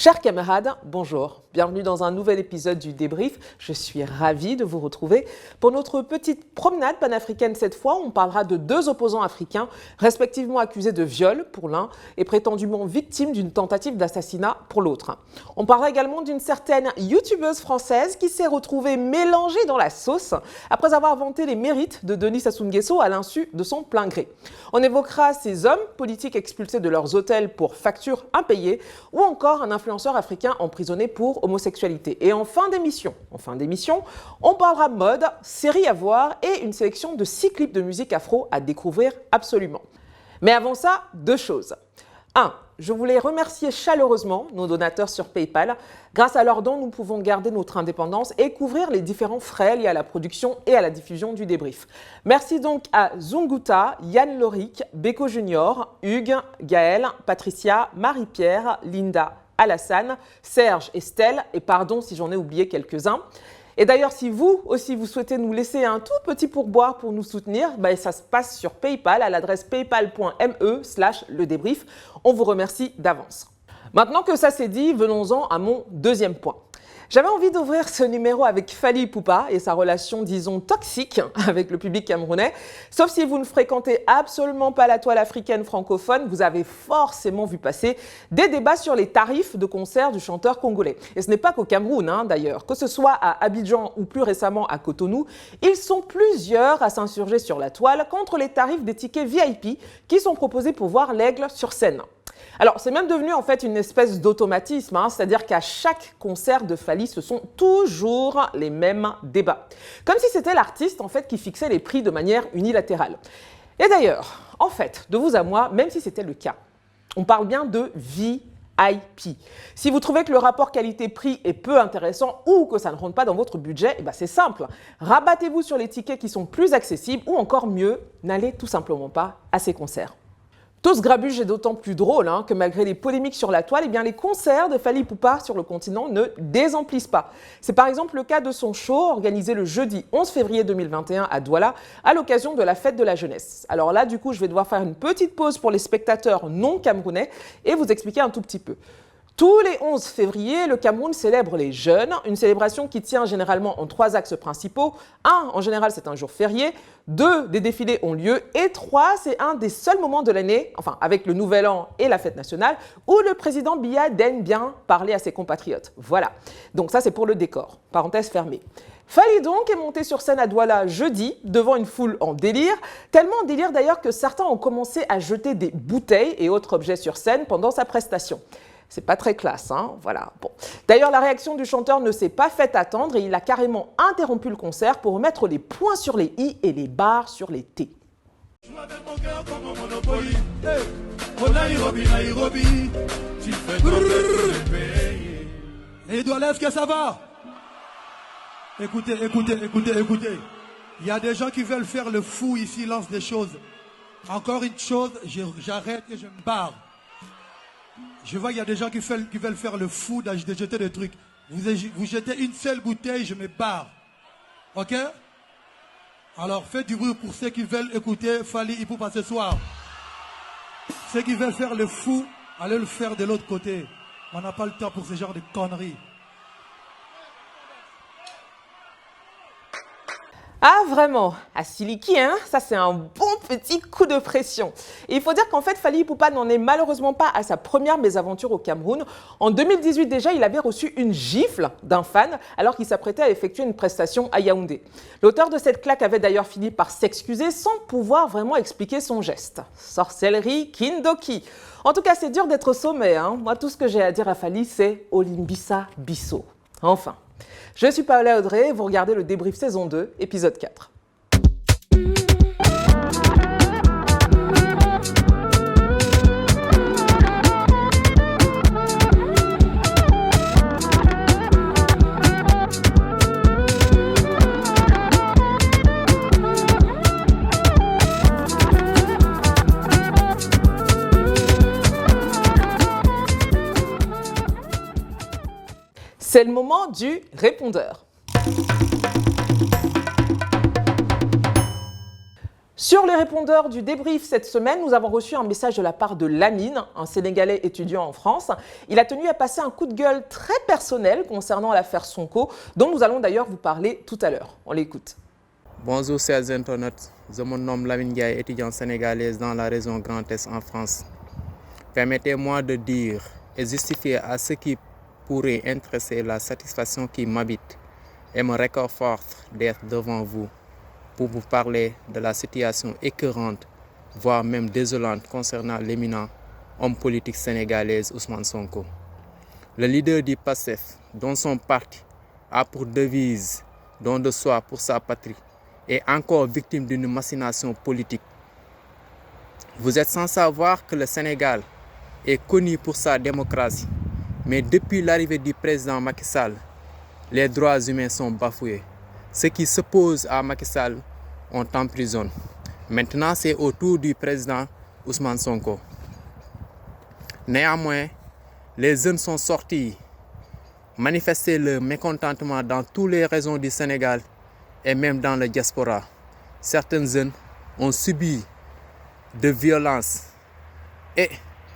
Chers camarades, bonjour, bienvenue dans un nouvel épisode du débrief. Je suis ravie de vous retrouver pour notre petite promenade panafricaine. Cette fois, on parlera de deux opposants africains, respectivement accusés de viol pour l'un et prétendument victimes d'une tentative d'assassinat pour l'autre. On parlera également d'une certaine youtubeuse française qui s'est retrouvée mélangée dans la sauce après avoir vanté les mérites de Denis Sassou Nguesso à l'insu de son plein gré. On évoquera ces hommes politiques expulsés de leurs hôtels pour factures impayées ou encore un influenceur africain emprisonné pour homosexualité. Et en fin d'émission, on parlera mode, séries à voir et une sélection de 6 clips de musique afro à découvrir absolument. Mais avant ça, deux choses. 1. Je voulais remercier chaleureusement nos donateurs sur PayPal. Grâce à leurs dons, nous pouvons garder notre indépendance et couvrir les différents frais liés à la production et à la diffusion du débrief. Merci donc à Zunguta, Yann Loric, Beko Junior, Hugues, Gaël, Patricia, Marie-Pierre, Linda, Alassane, Serge, Estelle, et pardon si j'en ai oublié quelques-uns. Et d'ailleurs, si vous aussi vous souhaitez nous laisser un tout petit pourboire pour nous soutenir, ça se passe sur PayPal à l'adresse paypal.me/ledébrief. On vous remercie d'avance. Maintenant que ça c'est dit, venons-en à mon deuxième point. J'avais envie d'ouvrir ce numéro avec Fally Ipupa et sa relation, disons, toxique avec le public camerounais. Sauf si vous ne fréquentez absolument pas la toile africaine francophone, vous avez forcément vu passer des débats sur les tarifs de concert du chanteur congolais. Et ce n'est pas qu'au Cameroun, d'ailleurs. Que ce soit à Abidjan ou plus récemment à Cotonou, ils sont plusieurs à s'insurger sur la toile contre les tarifs des tickets VIP qui sont proposés pour voir l'Aigle sur scène. Alors, c'est même devenu en fait une espèce d'automatisme, c'est-à-dire qu'à chaque concert de Fally, ce sont toujours les mêmes débats. Comme si c'était l'artiste en fait qui fixait les prix de manière unilatérale. Et d'ailleurs, en fait, de vous à moi, même si c'était le cas, on parle bien de VIP. Si vous trouvez que le rapport qualité-prix est peu intéressant ou que ça ne rentre pas dans votre budget, c'est simple. Rabattez-vous sur les tickets qui sont plus accessibles ou encore mieux, n'allez tout simplement pas à ces concerts. Tout ce grabuge est d'autant plus drôle que malgré les polémiques sur la toile, les concerts de Fally Ipupa sur le continent ne désemplissent pas. C'est par exemple le cas de son show organisé le jeudi 11 février 2021 à Douala à l'occasion de la fête de la jeunesse. Alors là, du coup, je vais devoir faire une petite pause pour les spectateurs non camerounais et vous expliquer un tout petit peu. Tous les 11 février, le Cameroun célèbre les jeunes, une célébration qui tient généralement en 3 axes principaux. 1, en général, c'est un jour férié. 2, des défilés ont lieu. Et 3, c'est un des seuls moments de l'année, avec le Nouvel An et la fête nationale, où le président Biya aime bien parler à ses compatriotes. Voilà. Donc ça, c'est pour le décor. Parenthèse fermée. Fally donc est monté sur scène à Douala jeudi, devant une foule en délire. Tellement en délire d'ailleurs que certains ont commencé à jeter des bouteilles et autres objets sur scène pendant sa prestation. C'est pas très classe, voilà. Bon. D'ailleurs, la réaction du chanteur ne s'est pas fait attendre et il a carrément interrompu le concert pour mettre les points sur les i et les barres sur les t. Et Douala, est-ce que ça va? Écoutez. Il y a des gens qui veulent faire le fou ici, lancent des choses. Encore une chose, j'arrête et je me barre. Je vois qu'il y a des gens qui veulent faire le fou de jeter des trucs. Vous jetez une seule bouteille, je me barre. Ok? Alors faites du bruit pour ceux qui veulent écouter Fally Ipupa ce soir. Ceux qui veulent faire le fou, allez le faire de l'autre côté. On n'a pas le temps pour ce genre de conneries. Ah vraiment, à Siliki, ça c'est un bon petit coup de pression. Et il faut dire qu'en fait, Fally Ipupa n'en est malheureusement pas à sa première mésaventure au Cameroun. En 2018 déjà, il avait reçu une gifle d'un fan alors qu'il s'apprêtait à effectuer une prestation à Yaoundé. L'auteur de cette claque avait d'ailleurs fini par s'excuser sans pouvoir vraiment expliquer son geste. Sorcellerie, Kindoki. En tout cas, c'est dur d'être au sommet. Moi, tout ce que j'ai à dire à Fally, c'est Olimbisa Bisso. Enfin. Je suis Paola Audrey et vous regardez le débrief saison 2, épisode 4. C'est le moment du répondeur. Sur les répondeurs du débrief cette semaine, nous avons reçu un message de la part de Lamine, un Sénégalais étudiant en France. Il a tenu à passer un coup de gueule très personnel concernant l'affaire Sonko, dont nous allons d'ailleurs vous parler tout à l'heure. On l'écoute. Bonjour chers internautes, je me nomme Lamine Ndiaye, étudiant sénégalaise dans la région Grand Est en France. Permettez-moi de dire et justifier à ce qui pourrait intéresser la satisfaction qui m'habite et me réconforte d'être devant vous pour vous parler de la situation écœurante, voire même désolante concernant l'éminent homme politique sénégalais Ousmane Sonko. Le leader du PASTEF, dont son parti a pour devise don de soi pour sa patrie, est encore victime d'une machination politique. Vous êtes sans savoir que le Sénégal est connu pour sa démocratie, mais depuis l'arrivée du président Macky Sall, les droits humains sont bafoués. Ceux qui s'opposent à Macky Sall ont emprisonné. Maintenant, c'est au tour du président Ousmane Sonko. Néanmoins, les jeunes sont sortis manifester leur mécontentement dans toutes les régions du Sénégal et même dans la diaspora. Certains jeunes ont subi de violences et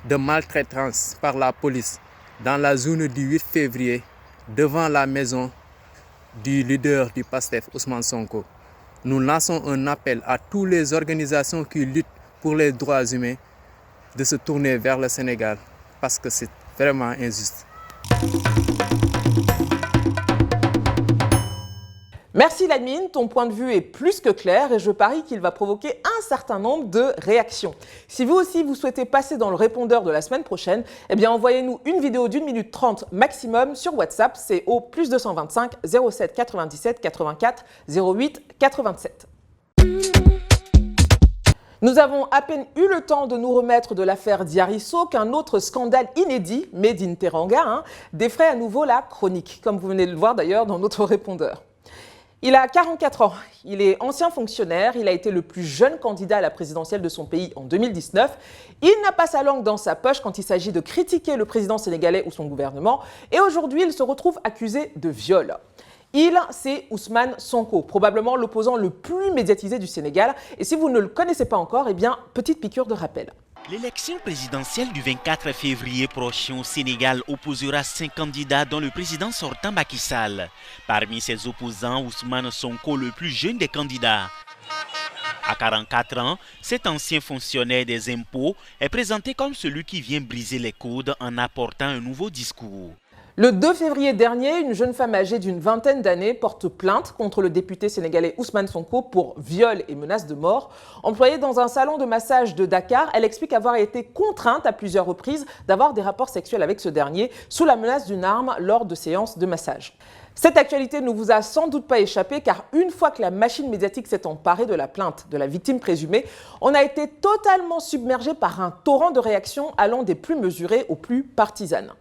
de maltraitance par la police dans la journée du 8 février devant la maison du leader du PASTEF, Ousmane Sonko. Nous lançons un appel à toutes les organisations qui luttent pour les droits humains de se tourner vers le Sénégal parce que c'est vraiment injuste. Merci Lamine, ton point de vue est plus que clair et je parie qu'il va provoquer un certain nombre de réactions. Si vous aussi vous souhaitez passer dans le répondeur de la semaine prochaine, eh bien envoyez-nous une vidéo d'1 minute 30 maximum sur WhatsApp, c'est au +225 07 97 84 08 87. Nous avons à peine eu le temps de nous remettre de l'affaire Diarisso qu'un autre scandale inédit, made in Teranga, défraie à nouveau la chronique, comme vous venez de le voir d'ailleurs dans notre répondeur. Il a 44 ans, il est ancien fonctionnaire, il a été le plus jeune candidat à la présidentielle de son pays en 2019. Il n'a pas sa langue dans sa poche quand il s'agit de critiquer le président sénégalais ou son gouvernement et aujourd'hui il se retrouve accusé de viol. C'est Ousmane Sonko, probablement l'opposant le plus médiatisé du Sénégal. Et si vous ne le connaissez pas encore, eh bien, petite piqûre de rappel. L'élection présidentielle du 24 février prochain au Sénégal opposera 5 candidats dont le président sortant Macky Sall. Parmi ses opposants, Ousmane Sonko, le plus jeune des candidats. À 44 ans, cet ancien fonctionnaire des impôts est présenté comme celui qui vient briser les codes en apportant un nouveau discours. Le 2 février dernier, une jeune femme âgée d'une vingtaine d'années porte plainte contre le député sénégalais Ousmane Sonko pour viol et menace de mort. Employée dans un salon de massage de Dakar, elle explique avoir été contrainte à plusieurs reprises d'avoir des rapports sexuels avec ce dernier sous la menace d'une arme lors de séances de massage. Cette actualité ne vous a sans doute pas échappé car une fois que la machine médiatique s'est emparée de la plainte de la victime présumée, on a été totalement submergé par un torrent de réactions allant des plus mesurées aux plus partisanes.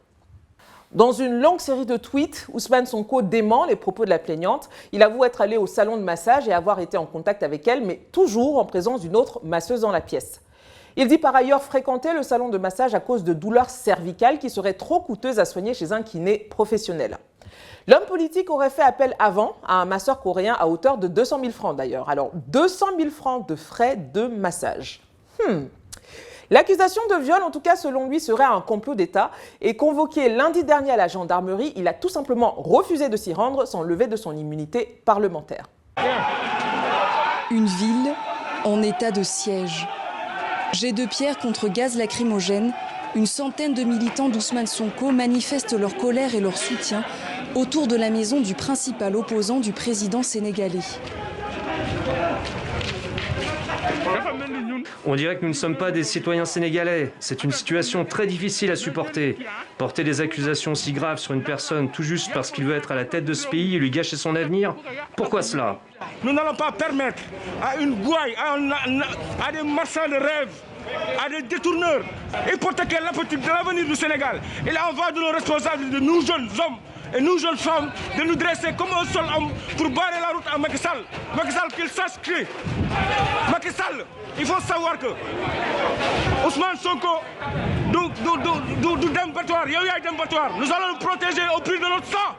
Dans une longue série de tweets, Ousmane Sonko dément les propos de la plaignante. Il avoue être allé au salon de massage et avoir été en contact avec elle, mais toujours en présence d'une autre masseuse dans la pièce. Il dit par ailleurs fréquenter le salon de massage à cause de douleurs cervicales qui seraient trop coûteuses à soigner chez un kiné professionnel. L'homme politique aurait fait appel avant à un masseur coréen à hauteur de 200 000 francs d'ailleurs. Alors 200 000 francs de frais de massage. L'accusation de viol, en tout cas selon lui, serait un complot d'État et convoqué lundi dernier à la gendarmerie, il a tout simplement refusé de s'y rendre sans lever de son immunité parlementaire. Une ville en état de siège. Jet de pierre contre gaz lacrymogène, une centaine de militants d'Ousmane Sonko manifestent leur colère et leur soutien autour de la maison du principal opposant du président sénégalais. On dirait que nous ne sommes pas des citoyens sénégalais. C'est une situation très difficile à supporter. Porter des accusations si graves sur une personne tout juste parce qu'il veut être à la tête de ce pays et lui gâcher son avenir, pourquoi cela? Nous n'allons pas permettre à une gouaille, à des marchands de rêve, à des détourneurs, hypothéquer l'avenir du Sénégal. Il en va de nos responsabilités, de nous jeunes hommes et nous jeunes femmes, de nous dresser comme un seul homme pour barrer la route à Macky Sall. Macky Sall, qu'il sache que Macky Sall, il faut savoir que Ousmane Sonko, nous allons le protéger au prix de notre sang.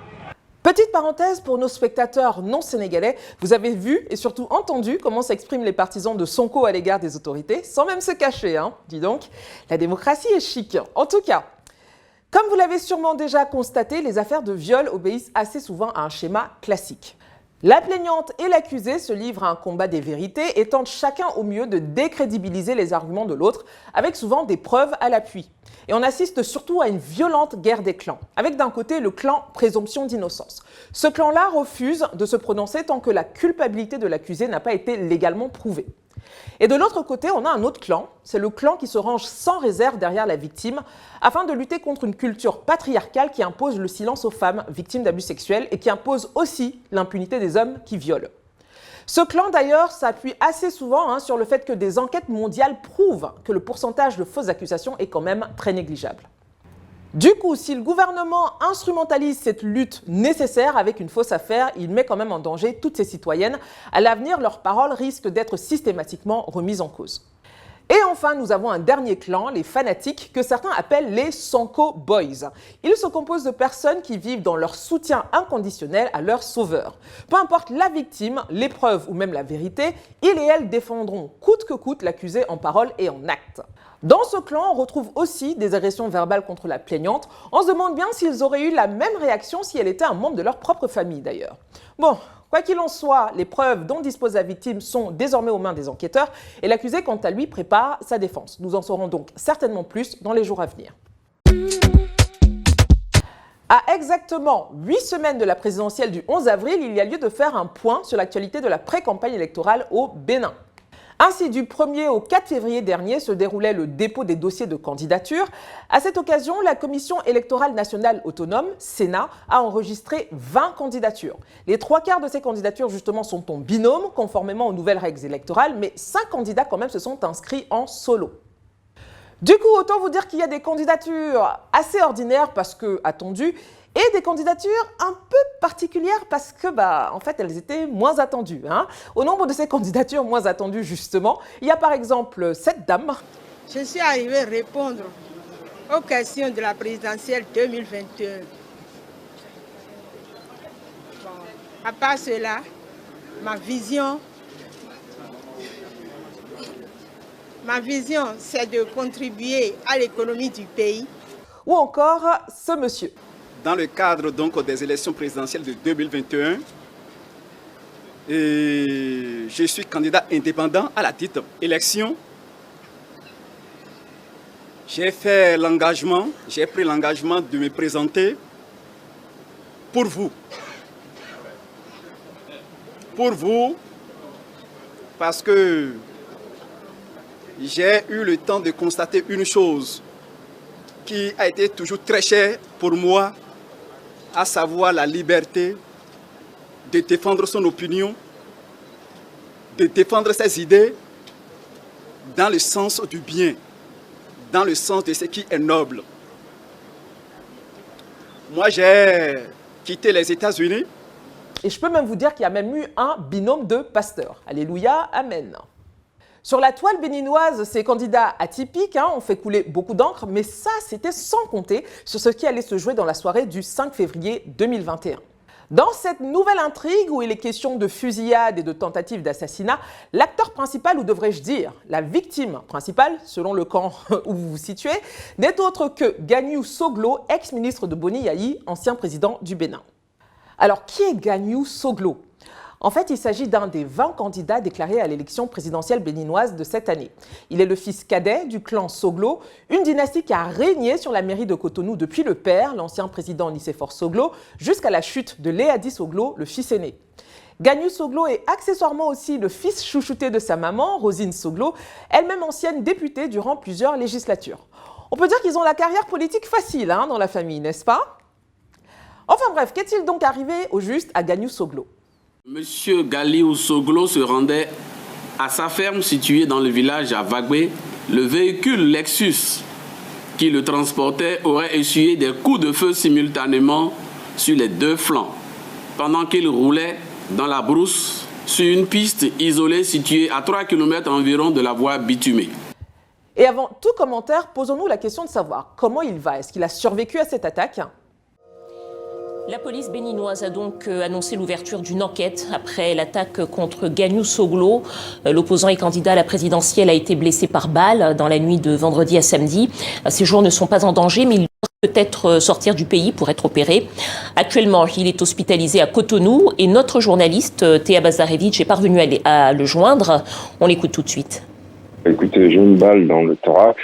Petite parenthèse pour nos spectateurs non sénégalais, vous avez vu et surtout entendu comment s'expriment les partisans de Sonko à l'égard des autorités, sans même se cacher, hein. Dis donc, la démocratie est chic. En tout cas, comme vous l'avez sûrement déjà constaté, les affaires de viol obéissent assez souvent à un schéma classique. La plaignante et l'accusé se livrent à un combat des vérités et tentent chacun au mieux de décrédibiliser les arguments de l'autre, avec souvent des preuves à l'appui. Et on assiste surtout à une violente guerre des clans, avec d'un côté le clan présomption d'innocence. Ce clan-là refuse de se prononcer tant que la culpabilité de l'accusé n'a pas été légalement prouvée. Et de l'autre côté, on a un autre clan, c'est le clan qui se range sans réserve derrière la victime, afin de lutter contre une culture patriarcale qui impose le silence aux femmes victimes d'abus sexuels et qui impose aussi l'impunité des hommes qui violent. Ce clan d'ailleurs s'appuie assez souvent sur le fait que des enquêtes mondiales prouvent que le pourcentage de fausses accusations est quand même très négligeable. Du coup, si le gouvernement instrumentalise cette lutte nécessaire avec une fausse affaire, il met quand même en danger toutes ces citoyennes. À l'avenir, leurs paroles risquent d'être systématiquement remises en cause. Et enfin, nous avons un dernier clan, les fanatiques, que certains appellent les Sonko Boys. Ils se composent de personnes qui vivent dans leur soutien inconditionnel à leur sauveur. Peu importe la victime, l'épreuve ou même la vérité, ils et elles défendront coûte que coûte l'accusé en parole et en acte. Dans ce clan, on retrouve aussi des agressions verbales contre la plaignante. On se demande bien s'ils auraient eu la même réaction si elle était un membre de leur propre famille d'ailleurs. Bon, quoi qu'il en soit, les preuves dont dispose la victime sont désormais aux mains des enquêteurs et l'accusé, quant à lui, prépare sa défense. Nous en saurons donc certainement plus dans les jours à venir. À exactement 8 semaines de la présidentielle du 11 avril, il y a lieu de faire un point sur l'actualité de la pré-campagne électorale au Bénin. Ainsi, du 1er au 4 février dernier se déroulait le dépôt des dossiers de candidature. À cette occasion, la Commission électorale nationale autonome, Sénat, a enregistré 20 candidatures. Les 3/4 de ces candidatures, justement, sont en binôme, conformément aux nouvelles règles électorales, mais 5 candidats, quand même, se sont inscrits en solo. Du coup, autant vous dire qu'il y a des candidatures assez ordinaires parce que attendues, et des candidatures un peu particulières parce que, en fait, elles étaient moins attendues. Au nombre de ces candidatures moins attendues, justement, il y a par exemple cette dame. Je suis arrivée répondre aux questions de la présidentielle 2021. À part cela, ma vision, c'est de contribuer à l'économie du pays. Ou encore ce monsieur. Dans le cadre donc des élections présidentielles de 2021, je suis candidat indépendant à la dite élection. J'ai pris l'engagement de me présenter pour vous. Pour vous, parce que j'ai eu le temps de constater une chose qui a été toujours très chère pour moi, à savoir la liberté de défendre son opinion, de défendre ses idées dans le sens du bien, dans le sens de ce qui est noble. Moi, j'ai quitté les États-Unis. Et je peux même vous dire qu'il y a même eu un binôme de pasteurs. Alléluia, amen. Sur la toile béninoise, ces candidats atypiques ont fait couler beaucoup d'encre, mais ça, c'était sans compter sur ce qui allait se jouer dans la soirée du 5 février 2021. Dans cette nouvelle intrigue où il est question de fusillade et de tentative d'assassinat, l'acteur principal, ou devrais-je dire la victime principale, selon le camp où vous vous situez, n'est autre que Gagnou Soglo, ex-ministre de Boni Yayi, ancien président du Bénin. Alors, qui est Gagnou Soglo ? En fait, il s'agit d'un des 20 candidats déclarés à l'élection présidentielle béninoise de cette année. Il est le fils cadet du clan Soglo, une dynastie qui a régné sur la mairie de Cotonou depuis le père, l'ancien président Nicéphore Soglo, jusqu'à la chute de Léadi Soglo, le fils aîné. Gagnou Soglo est accessoirement aussi le fils chouchouté de sa maman, Rosine Soglo, elle-même ancienne députée durant plusieurs législatures. On peut dire qu'ils ont la carrière politique facile dans la famille, n'est-ce pas ? Enfin bref, qu'est-il donc arrivé au juste à Gagnou Soglo ? Monsieur Galiou Soglo se rendait à sa ferme située dans le village à Vagwe. Le véhicule Lexus qui le transportait aurait essuyé des coups de feu simultanément sur les deux flancs pendant qu'il roulait dans la brousse sur une piste isolée située à 3 km environ de la voie bitumée. Et avant tout commentaire, posons-nous la question de savoir comment il va. Est-ce qu'il a survécu à cette attaque ? La police béninoise a donc annoncé l'ouverture d'une enquête après l'attaque contre Gagnou Soglo. L'opposant et candidat à la présidentielle a été blessé par balle dans la nuit de vendredi à samedi. Ses jours ne sont pas en danger, mais il doit peut-être sortir du pays pour être opéré. Actuellement, il est hospitalisé à Cotonou et notre journaliste Théa Bazarevitch est parvenu à le joindre. On l'écoute tout de suite. Écoutez, j'ai une balle dans le thorax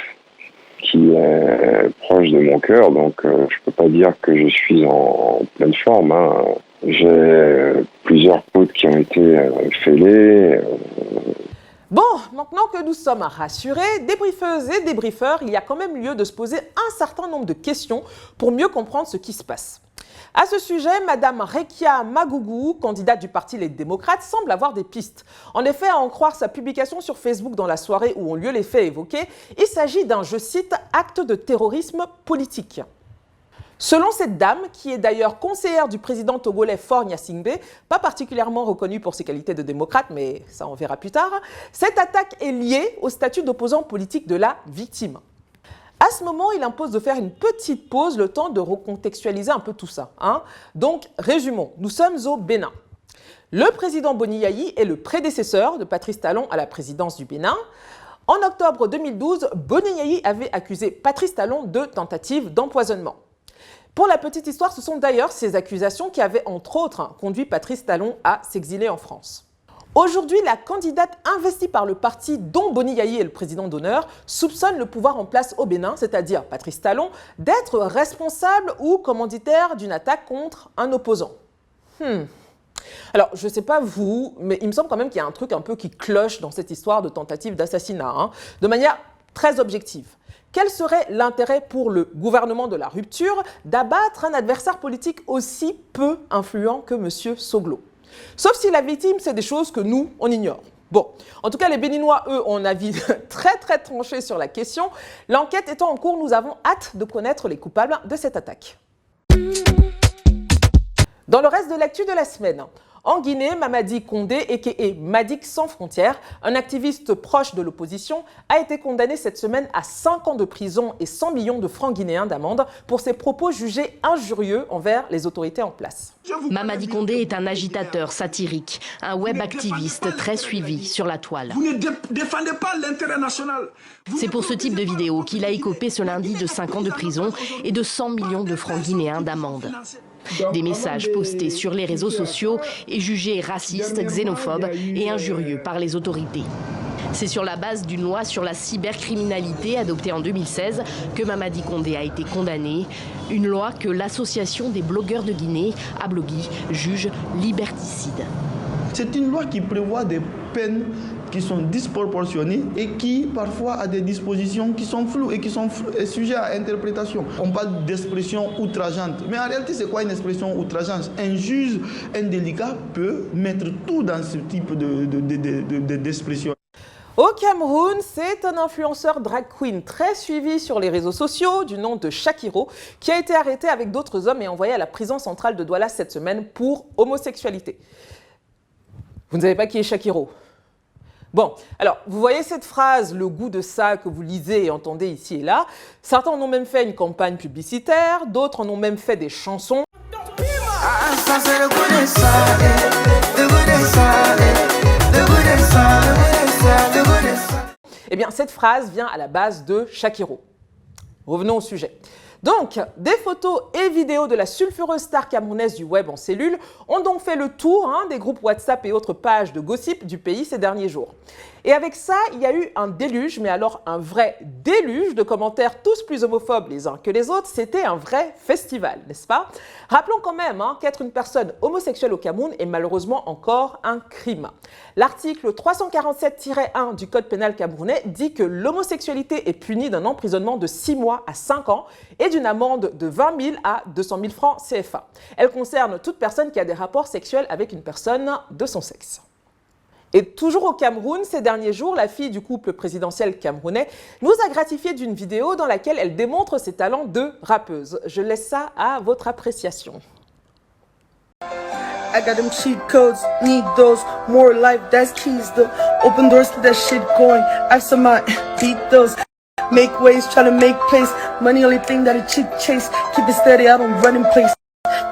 qui est proche de mon cœur, donc je peux pas dire que je suis en pleine forme. J'ai plusieurs côtes qui ont été fêlées. Bon, maintenant que nous sommes rassurés, débriefeuses et débriefeurs, il y a quand même lieu de se poser un certain nombre de questions pour mieux comprendre ce qui se passe. À ce sujet, Madame Rekia Magougou, candidate du Parti Les Démocrates, semble avoir des pistes. En effet, à en croire sa publication sur Facebook dans la soirée où ont lieu les faits évoqués, il s'agit d'un, je cite, « acte de terrorisme politique ». Selon cette dame, qui est d'ailleurs conseillère du président togolais Faure Gnassingbé, pas particulièrement reconnue pour ses qualités de démocrate, mais ça on verra plus tard, cette attaque est liée au statut d'opposant politique de la victime. À ce moment, il impose de faire une petite pause, le temps de recontextualiser un peu tout ça. Donc, résumons, nous sommes au Bénin. Le président Boni Yayi est le prédécesseur de Patrice Talon à la présidence du Bénin. En octobre 2012, Boni Yayi avait accusé Patrice Talon de tentative d'empoisonnement. Pour la petite histoire, ce sont d'ailleurs ces accusations qui avaient entre autres conduit Patrice Talon à s'exiler en France. Aujourd'hui, la candidate investie par le parti dont Boni Yayi est le président d'honneur soupçonne le pouvoir en place au Bénin, c'est-à-dire Patrice Talon, d'être responsable ou commanditaire d'une attaque contre un opposant. Alors, je ne sais pas vous, mais il me semble quand même qu'il y a un truc un peu qui cloche dans cette histoire de tentative d'assassinat, de manière très objective. Quel serait l'intérêt pour le gouvernement de la rupture d'abattre un adversaire politique aussi peu influent que M. Soglo? Sauf si la victime, c'est des choses que nous, on ignore. Bon, en tout cas, les Béninois, eux, ont un avis très tranché sur la question. L'enquête étant en cours, nous avons hâte de connaître les coupables de cette attaque. Dans le reste de l'actu de la semaine, en Guinée, Mamadi Condé, a.k.a. Madik Sans Frontières, un activiste proche de l'opposition, a été condamné cette semaine à 5 ans de prison et 100 millions de francs guinéens d'amende pour ses propos jugés injurieux envers les autorités en place. Mamadi Condé est un agitateur satirique, un web activiste très suivi sur la toile. Vous ne défendez pas l'intérêt national. C'est pour ce type de vidéo qu'il a écopé ce lundi de 5 ans de prison et de 100 millions de francs guinéens d'amende. Des messages postés sur les réseaux sociaux et jugés racistes, xénophobes et injurieux par les autorités. C'est sur la base d'une loi sur la cybercriminalité adoptée en 2016 que Mamadi Condé a été condamné. Une loi que l'Association des blogueurs de Guinée, Ablogi, juge liberticide. C'est une loi qui prévoit des peines qui sont disproportionnées et qui parfois a des dispositions qui sont floues et qui sont sujets à interprétation. On parle d'expression outrageante, mais en réalité c'est quoi une expression outrageante? Un juge indélicat peut mettre tout dans ce type d'expression. Au Cameroun, c'est un influenceur drag queen très suivi sur les réseaux sociaux du nom de Shakiro qui a été arrêté avec d'autres hommes et envoyé à la prison centrale de Douala cette semaine pour homosexualité. Vous ne savez pas qui est Shakiro? Bon, alors, vous voyez cette phrase, le goût de ça que vous lisez et entendez ici et là. Certains en ont même fait une campagne publicitaire, d'autres en ont même fait des chansons. Eh bien, cette phrase vient à la base de Shakiro. Revenons au sujet. Donc, des photos et vidéos de la sulfureuse star camerounaise du web en cellule ont donc fait le tour des groupes WhatsApp et autres pages de gossip du pays ces derniers jours. Et avec ça, il y a eu un déluge, mais alors un vrai déluge de commentaires tous plus homophobes les uns que les autres. C'était un vrai festival, n'est-ce pas? Rappelons quand même qu'être une personne homosexuelle au Cameroun est malheureusement encore un crime. L'article 347-1 du Code pénal camerounais dit que l'homosexualité est punie d'un emprisonnement de 6 mois à 5 ans et d'une amende de 20 000 à 200 000 francs CFA. Elle concerne toute personne qui a des rapports sexuels avec une personne de son sexe. Et toujours au Cameroun, ces derniers jours, la fille du couple présidentiel camerounais nous a gratifié d'une vidéo dans laquelle elle démontre ses talents de rappeuse. Je laisse ça à votre appréciation. I got them cheat codes, need those, more life, that's keys though. Open doors to that shit going, I saw my beat those. Make waves, try to make place, money only thing that a chick chase. Keep it steady, I don't run in place.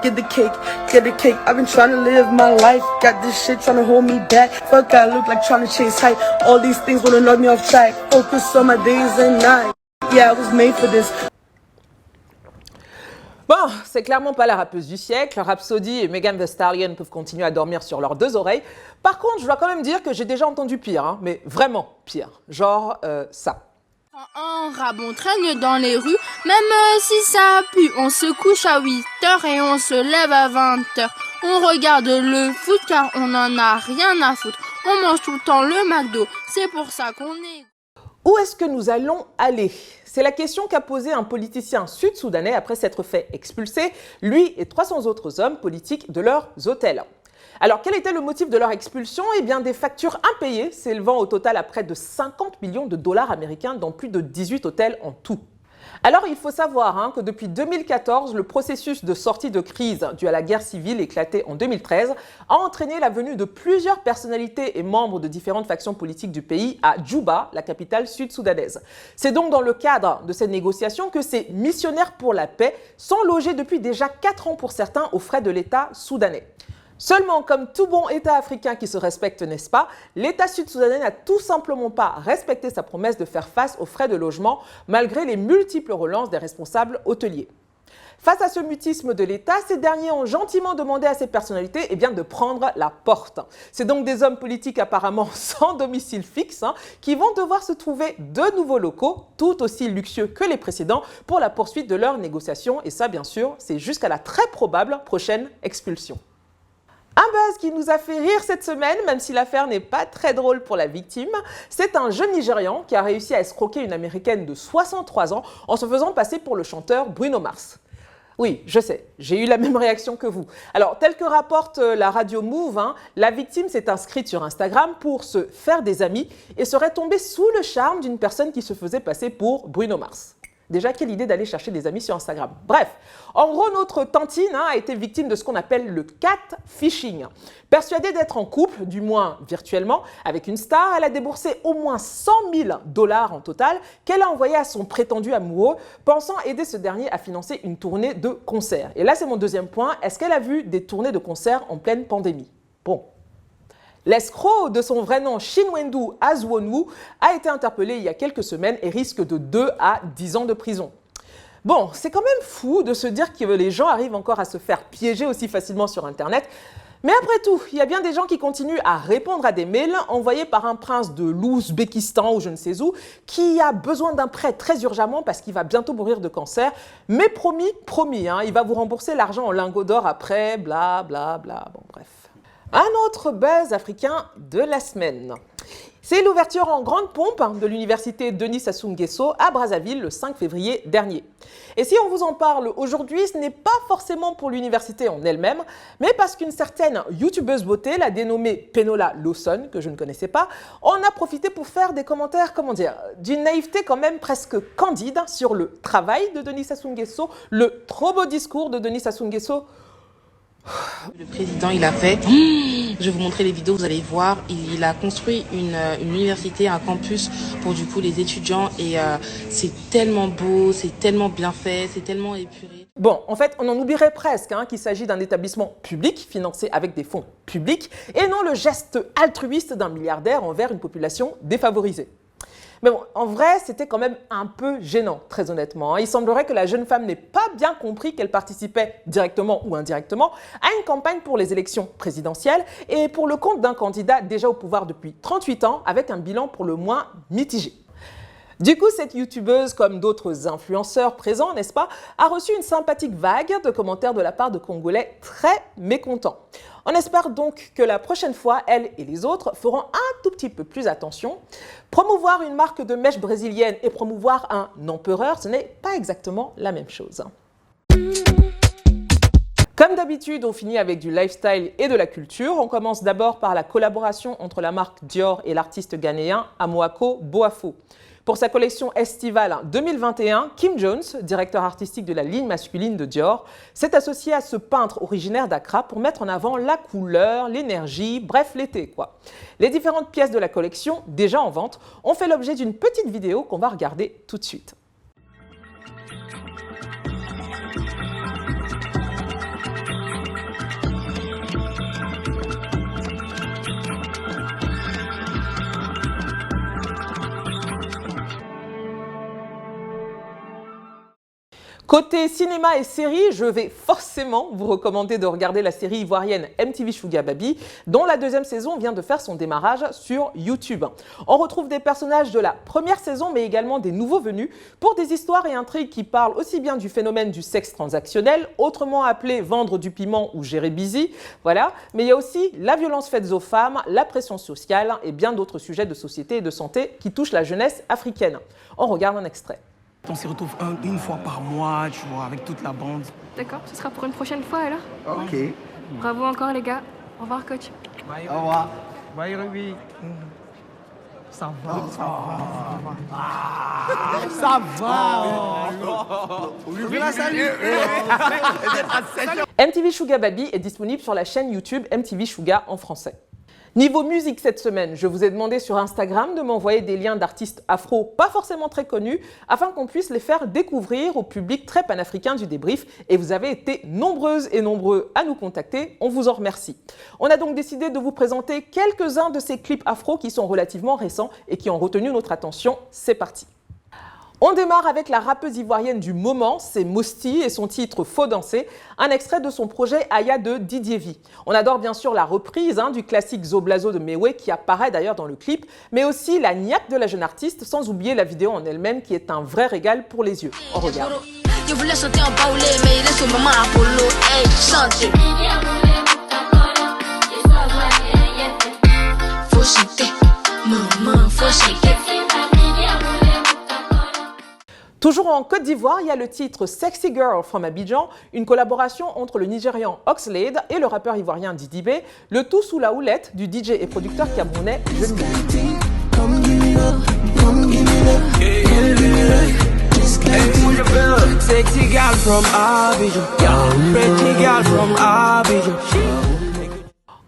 get the cake, get the cake. I've been trying to live my life, got this shit trying to hold me back. Fuck, I look like trying to chase height. All these things wanna knock me off track. Focus on my days and nights. Yeah, I was made for this. Bon, c'est clairement pas la rappeuse du siècle. Rhapsody et Megan Thee Stallion peuvent continuer à dormir sur leurs deux oreilles. Par contre, je dois quand même dire que j'ai déjà entendu pire, hein, mais vraiment pire. Genre ça. Un rabon traîne dans les rues, même si ça pue. On se couche à 8h et on se lève à 20h. On regarde le foot car on en a rien à foutre. On mange tout le temps le McDo, c'est pour ça qu'on est... Où est-ce que nous allons aller? C'est la question qu'a posée un politicien sud-soudanais après s'être fait expulser, lui et 300 autres hommes politiques de leurs hôtels. Alors, quel était le motif de leur expulsion? Eh bien, des factures impayées s'élevant au total à près de 50 millions de dollars américains dans plus de 18 hôtels en tout. Alors, il faut savoir que depuis 2014, le processus de sortie de crise dû à la guerre civile éclatée en 2013 a entraîné la venue de plusieurs personnalités et membres de différentes factions politiques du pays à Djouba, la capitale sud-soudanaise. C'est donc dans le cadre de ces négociations que ces missionnaires pour la paix sont logés depuis déjà 4 ans pour certains aux frais de l'État soudanais. Seulement, comme tout bon État africain qui se respecte, n'est-ce pas, l'État sud-soudanais n'a tout simplement pas respecté sa promesse de faire face aux frais de logement malgré les multiples relances des responsables hôteliers. Face à ce mutisme de l'État, ces derniers ont gentiment demandé à ces personnalités de prendre la porte. C'est donc des hommes politiques apparemment sans domicile fixe qui vont devoir se trouver de nouveaux locaux, tout aussi luxueux que les précédents, pour la poursuite de leurs négociations. Et ça, bien sûr, c'est jusqu'à la très probable prochaine expulsion. Un buzz qui nous a fait rire cette semaine, même si l'affaire n'est pas très drôle pour la victime, c'est un jeune Nigérian qui a réussi à escroquer une Américaine de 63 ans en se faisant passer pour le chanteur Bruno Mars. Oui, je sais, j'ai eu la même réaction que vous. Alors, tel que rapporte la radio Move, la victime s'est inscrite sur Instagram pour se faire des amis et serait tombée sous le charme d'une personne qui se faisait passer pour Bruno Mars. Déjà, quelle idée d'aller chercher des amis sur Instagram. Bref, en gros, notre tantine a été victime de ce qu'on appelle le catfishing. Persuadée d'être en couple, du moins virtuellement, avec une star, elle a déboursé au moins 100 000 $ en total qu'elle a envoyé à son prétendu amoureux, pensant aider ce dernier à financer une tournée de concerts. Et là, c'est mon deuxième point. Est-ce qu'elle a vu des tournées de concerts en pleine pandémie? Bon. L'escroc, de son vrai nom Chinwendu Azwonu, a été interpellé il y a quelques semaines et risque de 2 à 10 ans de prison. Bon, c'est quand même fou de se dire que les gens arrivent encore à se faire piéger aussi facilement sur Internet. Mais après tout, il y a bien des gens qui continuent à répondre à des mails envoyés par un prince de l'Ouzbékistan ou je ne sais où, qui a besoin d'un prêt très urgemment parce qu'il va bientôt mourir de cancer. Mais promis, il va vous rembourser l'argent en lingots d'or après, bla bla bla. Bon, bref. Un autre buzz africain de la semaine. C'est l'ouverture en grande pompe de l'université Denis Sassou Nguesso à Brazzaville le 5 février dernier. Et si on vous en parle aujourd'hui, ce n'est pas forcément pour l'université en elle-même, mais parce qu'une certaine youtubeuse beauté, la dénommée Penola Lawson, que je ne connaissais pas, en a profité pour faire des commentaires, d'une naïveté quand même presque candide sur le travail de Denis Sassou Nguesso, le trop beau discours de Denis Sassou Nguesso. Le président, il a fait, je vais vous montrer les vidéos, vous allez voir, il a construit une université, un campus pour du coup les étudiants et c'est tellement beau, c'est tellement bien fait, c'est tellement épuré. Bon, en fait, on en oublierait presque qu'il s'agit d'un établissement public financé avec des fonds publics et non le geste altruiste d'un milliardaire envers une population défavorisée. Mais bon, en vrai, c'était quand même un peu gênant, très honnêtement. Il semblerait que la jeune femme n'ait pas bien compris qu'elle participait, directement ou indirectement, à une campagne pour les élections présidentielles et pour le compte d'un candidat déjà au pouvoir depuis 38 ans, avec un bilan pour le moins mitigé. Du coup, cette youtubeuse, comme d'autres influenceurs présents, n'est-ce pas, a reçu une sympathique vague de commentaires de la part de Congolais très mécontents. On espère donc que la prochaine fois, elle et les autres feront un tout petit peu plus attention. Promouvoir une marque de mèche brésilienne et promouvoir un empereur, ce n'est pas exactement la même chose. Comme d'habitude, on finit avec du lifestyle et de la culture. On commence d'abord par la collaboration entre la marque Dior et l'artiste ghanéen Amoako Boafo. Pour sa collection estivale 2021, Kim Jones, directeur artistique de la ligne masculine de Dior, s'est associé à ce peintre originaire d'Accra pour mettre en avant la couleur, l'énergie, bref l'été quoi. Les différentes pièces de la collection, déjà en vente, ont fait l'objet d'une petite vidéo qu'on va regarder tout de suite. Côté cinéma et séries, je vais forcément vous recommander de regarder la série ivoirienne MTV Shuga Baby, dont la deuxième saison vient de faire son démarrage sur YouTube. On retrouve des personnages de la première saison, mais également des nouveaux venus, pour des histoires et intrigues qui parlent aussi bien du phénomène du sexe transactionnel, autrement appelé vendre du piment ou gérer busy, voilà, mais il y a aussi la violence faite aux femmes, la pression sociale et bien d'autres sujets de société et de santé qui touchent la jeunesse africaine. On regarde un extrait. On s'y retrouve une fois par mois, tu vois, avec toute la bande. D'accord, ce sera pour une prochaine fois alors. Ok. Bravo encore les gars. Au revoir coach. Bye. Au revoir. Bye Ruby. Ça va, ça va. Ça va. Je la salue. MTV Shuga Baby est disponible sur la chaîne YouTube MTV Shuga en français. Niveau musique cette semaine, je vous ai demandé sur Instagram de m'envoyer des liens d'artistes afro pas forcément très connus afin qu'on puisse les faire découvrir au public très panafricain du débrief et vous avez été nombreuses et nombreux à nous contacter, on vous en remercie. On a donc décidé de vous présenter quelques-uns de ces clips afro qui sont relativement récents et qui ont retenu notre attention, c'est parti. On démarre avec la rappeuse ivoirienne du moment, c'est Mosti et son titre Faut danser, un extrait de son projet Aya de Didier V. On adore bien sûr la reprise du classique Zoblazo de Mewe qui apparaît d'ailleurs dans le clip, mais aussi la niaque de la jeune artiste, sans oublier la vidéo en elle-même qui est un vrai régal pour les yeux. On regarde. Je voulais sauter en baoulé, mais il est sur maman Apollo. Hey, chante. Faut chanter, maman, faut chanter. Toujours en Côte d'Ivoire, il y a le titre Sexy Girl from Abidjan, une collaboration entre le Nigérian Oxlade et le rappeur ivoirien Didi B, le tout sous la houlette du DJ et producteur camerounais Jeune B.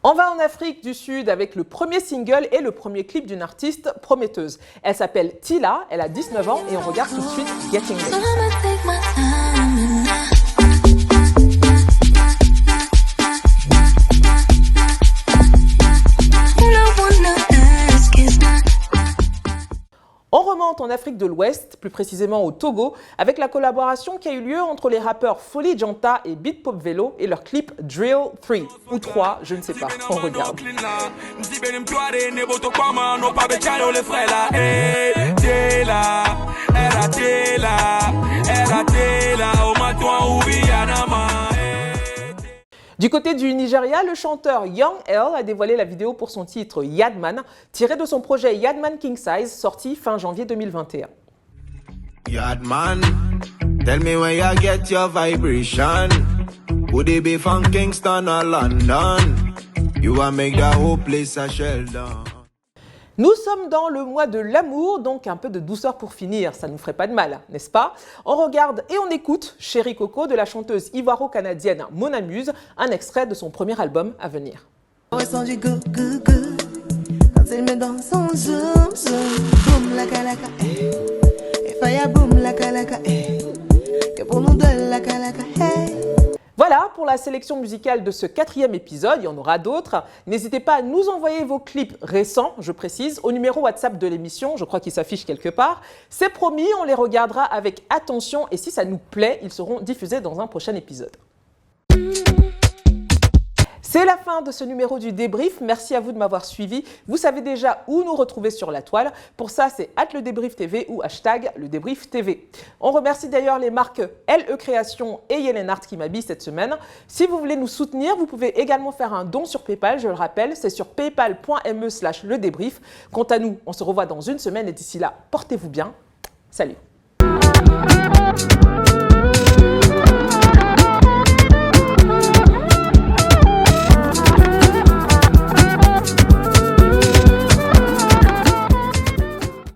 On va en Afrique du Sud avec le premier single et le premier clip d'une artiste prometteuse. Elle s'appelle Tila, elle a 19 ans et on regarde tout de suite Getting Late. On remonte en Afrique de l'Ouest, plus précisément au Togo, avec la collaboration qui a eu lieu entre les rappeurs Folie Janta et Beat Pop Vélo et leur clip Drill 3, ou 3, je ne sais pas, on regarde. Du côté du Nigeria, le chanteur Young L a dévoilé la vidéo pour son titre Yadman, tiré de son projet Yadman King Size, sorti fin janvier 2021. Yadman, tell me where you get your vibration. Would it be from Kingston or London? You will make the whole place a shelter. Nous sommes dans le mois de l'amour, donc un peu de douceur pour finir, ça ne nous ferait pas de mal, n'est-ce pas? On regarde et on écoute Chéri Coco de la chanteuse ivoiro-canadienne Mon Amuse, un extrait de son premier album à venir. Voilà pour la sélection musicale de ce 4e épisode, il y en aura d'autres. N'hésitez pas à nous envoyer vos clips récents, je précise, au numéro WhatsApp de l'émission, je crois qu'il s'affiche quelque part. C'est promis, on les regardera avec attention et si ça nous plaît, ils seront diffusés dans un prochain épisode. C'est la fin de ce numéro du débrief. Merci à vous de m'avoir suivi. Vous savez déjà où nous retrouver sur la toile. Pour ça, c'est @ledébrieftv ou #ledébrieftv. On remercie d'ailleurs les marques LE Création et Yelenart qui m'habillent cette semaine. Si vous voulez nous soutenir, vous pouvez également faire un don sur PayPal. Je le rappelle, c'est sur paypal.me/ledébrief. Quant à nous, on se revoit dans une semaine et d'ici là, portez-vous bien. Salut!